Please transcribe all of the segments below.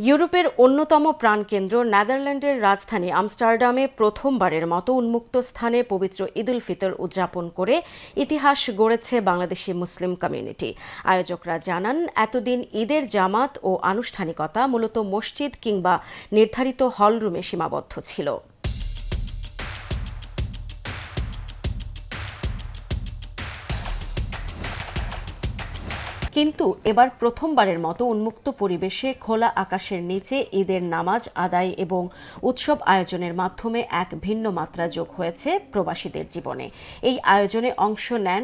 ইউরোপের অন্যতম প্রাণকেন্দ্র নেদারল্যান্ডের রাজধানী আমস্টারডামে প্রথমবারের মতো উন্মুক্ত স্থানে পবিত্র ঈদ উল ফিতর উদযাপন করে ইতিহাস গড়েছে বাংলাদেশি মুসলিম কমিউনিটি। আয়োজকরা জানান, এতদিন ঈদের জামাত ও আনুষ্ঠানিকতা মূলত মসজিদ কিংবা নির্ধারিত হলরুমে সীমাবদ্ধ ছিল। কিন্তু এবার প্রথমবারের মতো উন্মুক্ত পরিবেশে খোলা আকাশের নিচে ঈদের নামাজ আদায় এবং উৎসব আয়োজনের মাধ্যমে এক ভিন্ন মাত্রা যোগ হয়েছে প্রবাসীদের জীবনে। এই আয়োজনে অংশ নেন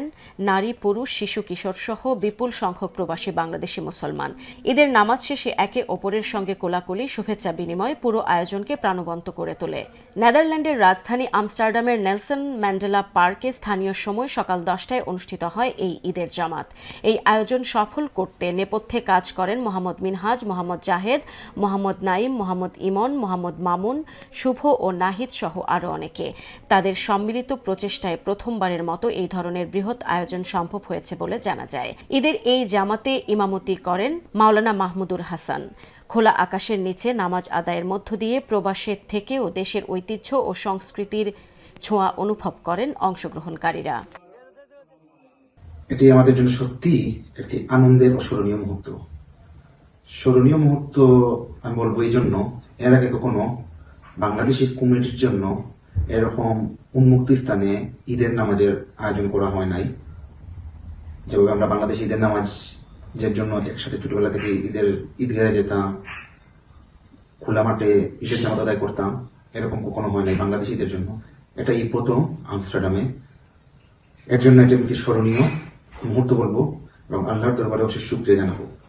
নারী, পুরুষ, শিশু, কিশোর সহ বিপুল সংখ্যক প্রবাসী বাংলাদেশি মুসলমান। ঈদের নামাজ শেষে একে অপরের সঙ্গে কোলাকুলি, শুভেচ্ছা বিনিময় পুরো আয়োজনকে প্রাণবন্ত করে তোলে। নেদারল্যান্ডের রাজধানী আমস্টারডামের নেলসন ম্যান্ডেলা পার্কে স্থানীয় সময় সকাল 10টায় অনুষ্ঠিত হয় এই ঈদের জামাত। এই আয়োজন সফল করতে নেপথ্যে কাজ করেন মোহাম্মদ মিনহাজ, মোহাম্মদ জাহেদ, মোহাম্মদ নাইম, মোহাম্মদ ইমন, মোহাম্মদ মামুন, শুভ ও নাহিদ সহ আরও অনেকে। তাদের সম্মিলিত প্রচেষ্টায় প্রথমবারের মতো এই ধরনের বৃহৎ আয়োজন সম্ভব হয়েছে বলে জানা যায়। ঈদের এই জামাতে ইমামতি করেন মাওলানা মাহমুদুর হাসান। খোলা আকাশের নিচে নামাজ আদায়ের মধ্য দিয়ে প্রবাসের থেকেও দেশের ঐতিহ্য ও সংস্কৃতির ছোঁয়া অনুভব করেন অংশগ্রহণকারীরা। এটি আমাদের জন্য সত্যি একটি আনন্দের ও স্মরণীয় মুহূর্ত। স্মরণীয় মুহূর্ত আমি বলবো এই জন্য, এর আগে কখনো বাংলাদেশি কমিউনিটির জন্য এরকম উন্মুক্ত স্থানে ঈদের নামাজের আয়োজন করা হয় নাই। যেভাবে আমরা বাংলাদেশে ঈদের নামাজের জন্য একসাথে ছোটবেলা থেকে ঈদগাহে যেতাম, খোলা মাঠে ঈদের জামাত আদায় করতাম, এরকম কখনো হয় নাই বাংলাদেশিদের জন্য। এটা এই প্রথম আমস্টারডামে। এর জন্য এটা স্মরণীয় মুহূর্ত বলবো এবং আল্লাহর দরবারে অশেষ শুকরিয়া জানাবো।